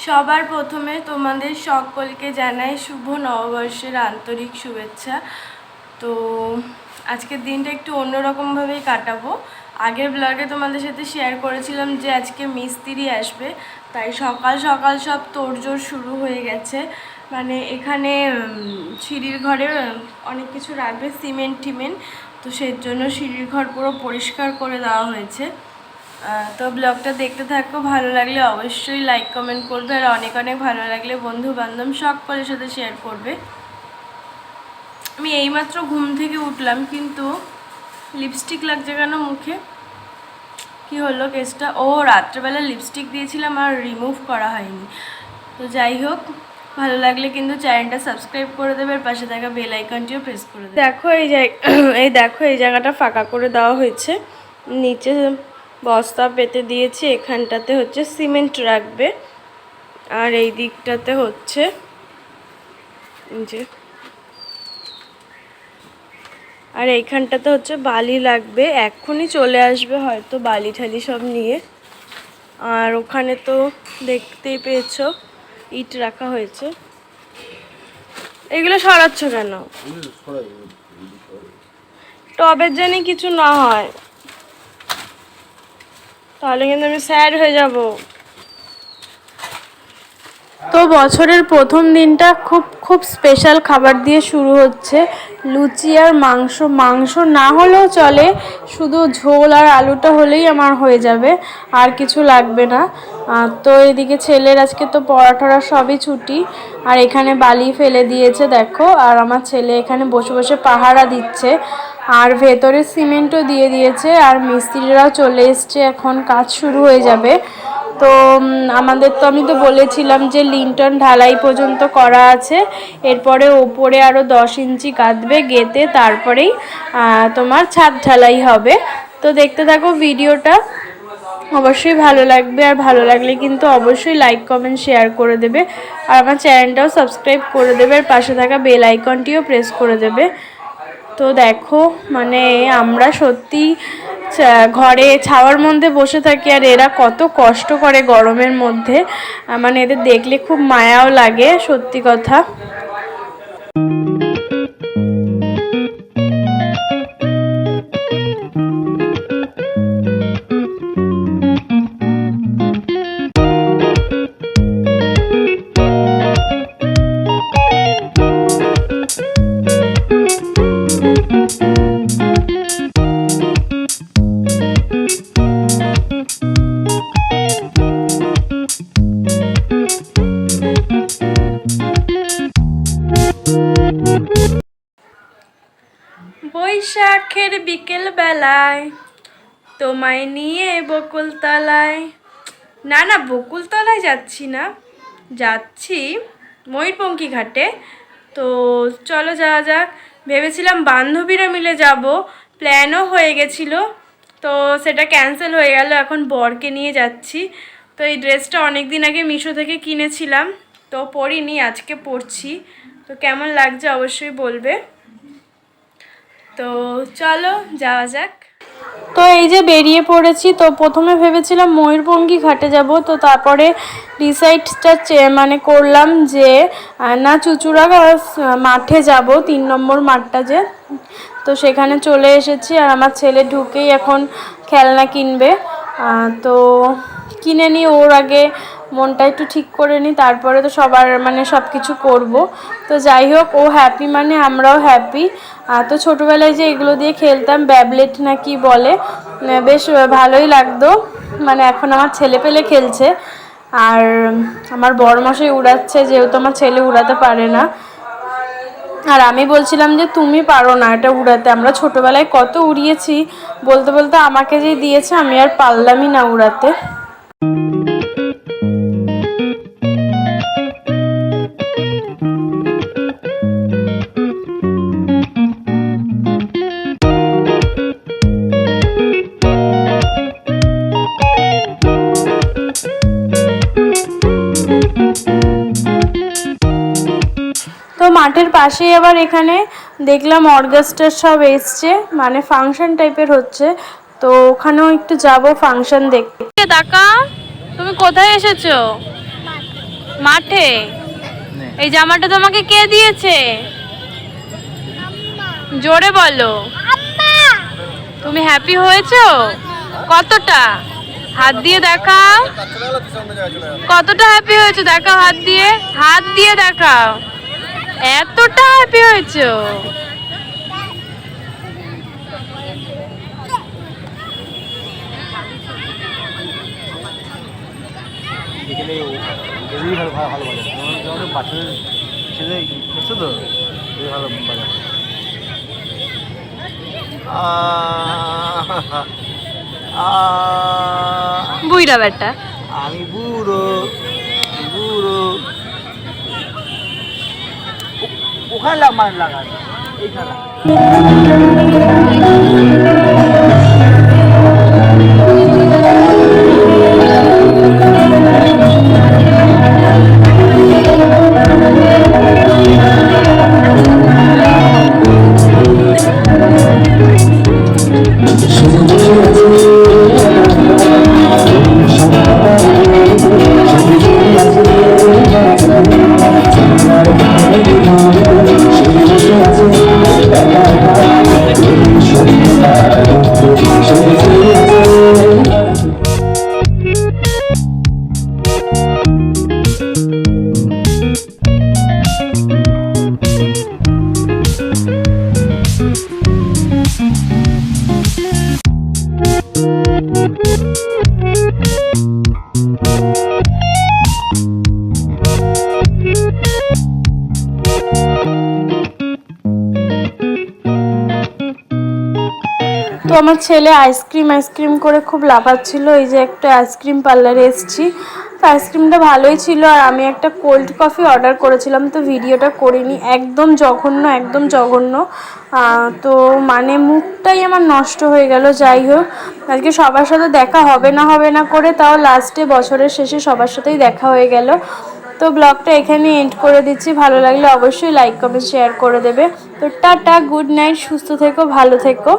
সবার প্রথমে তোমাদের সকলকে জানাই শুভ নববর্ষের আন্তরিক শুভেচ্ছা। তো আজকের দিনটা একটু অন্যরকমভাবেই কাটাবো। আগের ব্লগে তোমাদের সাথে শেয়ার করেছিলাম যে আজকে মিস্ত্রি আসবে, তাই সকাল সকাল সব তোড়জোড় শুরু হয়ে গেছে। মানে এখানে সিঁড়ির ঘরে অনেক কিছু রাখবে, সিমেন্ট টিমেন্ট, তো সেই জন্য সিঁড়ির ঘর পুরো পরিষ্কার করে দেওয়া হয়েছে। তো ব্লগটা দেখতে থাকো, ভালো লাগলে অবশ্যই লাইক কমেন্ট করবে, আর অনেক অনেক ভালো লাগলে বন্ধু বান্ধব সকলের সাথে শেয়ার করবে। আমি এইমাত্র ঘুম থেকে উঠলাম, কিন্তু লিপস্টিক লাগছে কেন মুখে? কি হলো কেসটা? ও রাত্রেবেলা লিপস্টিক দিয়েছিলাম আর রিমুভ করা হয়নি। তো যাই হোক, ভালো লাগলে কিন্তু চ্যানেলটা সাবস্ক্রাইব করে দেবে, আর পাশে থাকা বেল আইকনটিও প্রেস করে দেবে। দেখো এই জায়গাটা ফাঁকা করে দেওয়া হয়েছে, নিচে বস্তা পেতে দিয়েছি, এখানটাতে হচ্ছে সিমেন্ট রাখবে, আর এই দিকটাতে হচ্ছে যে আর এইখানটাতে হচ্ছে বালি লাগবে, এক্ষুনি চলে আসবে হয়তো বালি ঠালি সব নিয়ে। আর ওখানে তো দেখতেই পেয়েছো ইট রাখা হয়েছে। এগুলো সরাচ্ছ কেন? টবের জানি কিছু না হয়, তাহলে কিন্তু আমি স্যাড হয়ে যাব। তো বছরের প্রথম দিনটা খুব স্পেশাল খাবার দিয়ে শুরু হচ্ছে, লুচি আর মাংস। মাংস না হলেও চলে, শুধু ঝোল আর আলুটা হলেই আমার হয়ে যাবে, আর কিছু লাগবে না। তো এদিকে ছেলের আজকে তো পড়াঠরা সবই ছুটি, আর এখানে বালি ফেলে দিয়েছে দেখো, আর আমার ছেলে এখানে বসে বসে পাহারা দিচ্ছে, আর ভেতরে সিমেন্টও দিয়ে দিয়েছে, আর মিস্ত্রিরাও চলে এসছে, এখন কাজ শুরু হয়ে যাবে। তো আমাদের তো আমি তো বলেছিলাম যে লিন্টন ঢালাই পর্যন্ত করা আছে, এরপরে ওপরে আরও 10 ইঞ্চি গাঁথবে, গেঁথে তারপরেই তোমার ছাদ ঢালাই হবে। তো দেখতে থাকো ভিডিওটা, অবশ্যই ভালো লাগবে, আর ভালো লাগলে কিন্তু অবশ্যই লাইক কমেন্ট শেয়ার করে দেবে, আর আমার চ্যানেলটাও সাবস্ক্রাইব করে দেবে, আর পাশে থাকা বেল আইকনটিও প্রেস করে দেবে। তো দেখো, মানে আমরা সত্যি ঘরে ছাওয়ার মধ্যে বসে থাকি, আর এরা কত কষ্ট করে গরমের মধ্যে, মানে এদের দেখলে খুব মায়াও লাগে, সত্যি কথা। বৈশাখের বিকেল বেলায় তোমায় নিয়ে বকুলতলায়, না না বকুলতলায় যাচ্ছি না, যাচ্ছি ময়ূরপঙ্খী ঘাটে। তো চলো যাওয়া যাক। ভেবেছিলাম বান্ধবীরা মিলে যাব, প্ল্যানও হয়ে গেছিলো, তো সেটা ক্যান্সেল হয়ে গেল, এখন বরকে নিয়ে যাচ্ছি। তো এই ড্রেসটা অনেক দিন আগে মিশো থেকে কিনেছিলাম, তো পরিনি, আজকে পরছি। তো কেমন লাগছে অবশ্যই বলবে। তো চলো যাওয়া যাক। তো এই যে বেরিয়ে পড়েছি। তো প্রথমে ভেবেছিলাম ময়ূরপঙ্খী ঘাটে যাব, তো তারপরে ডিসাইডটা মানে করলাম যে না চুচুড়া মাঠে যাব, 3 নম্বর মাঠটা যে, তো সেখানে চলে এসেছি। আর আমার ছেলে ঢুকেই এখন খেলনা কিনবে, তো কিনে নিই, ওর আগে মনটা একটু ঠিক করে নিই, তারপরে তো সবার মানে সব কিছু করবো। তো যাই হোক, ও হ্যাপি মানে আমরাও হ্যাপি। তো ছোটোবেলায় যে এগুলো দিয়ে খেলতাম, ব্যাবলেট না কি বলে, বেশ ভালোই লাগতো। মানে এখন আমার ছেলে পেলে খেলছে, আর আমার বড়মশাই উড়াচ্ছে, যেহেতু আমার ছেলে উড়াতে পারে না। আর আমি বলছিলাম যে তুমি পারো না এটা উড়াতে, আমরা ছোটোবেলায় কত উড়িয়েছি, বলতে বলতে আমাকে যে দিয়েছে আমি আর পারলামই না উড়াতে। তো মাঠের পাশেই আবার এখানে দেখলাম অর্কেস্ট্রা সব এসছে, মানে ফাংশন টাইপের হচ্ছে, তো ওখানেও একটু যাব ফাংশন দেখতে। দাকা, তুমি কোথায় এসেছো? মাঠে? এই জামাটা তোমাকে কে দিয়েছে? জোরে বলো। তুমি হ্যাপি হয়েছো? কতটা? হাত দিয়ে দেখাও। কতটা হ্যাপি হয়েছো দেখাও, হাত দিয়ে, হাত দিয়ে দেখাও। এতটা হ্যাপি হয়েছো? বুইড়া বেটা, আমি বুড়ো বুড়ো। ওখানে লাগা এইখানে। তো আমার ছেলে আইসক্রিম করে খুব লাফাচ্ছিল। এই যে একটা আইসক্রিম পার্লারে এসেছি, তো আইসক্রিমটা ভালোই ছিল। আর আমি একটা কোল্ড কফি অর্ডার করেছিলাম, তো ভিডিওটা করিনি। একদম জঘন্য, একদম জঘন্য। তো মানে মুখটাই আমার নষ্ট হয়ে গেল। যাই হোক, আজকে সবার সাথে দেখা হবে না করে, তাও লাস্টে বছরের শেষে সবার সাথেই দেখা হয়ে গেল। তো ব্লগটা এখানে এন্ড করে দিচ্ছি। ভালো লাগলে অবশ্যই লাইক কমেন্ট শেয়ার করে দেবে। তো টাটা, গুড নাইট, সুস্থ থেকো, ভালো থেকো।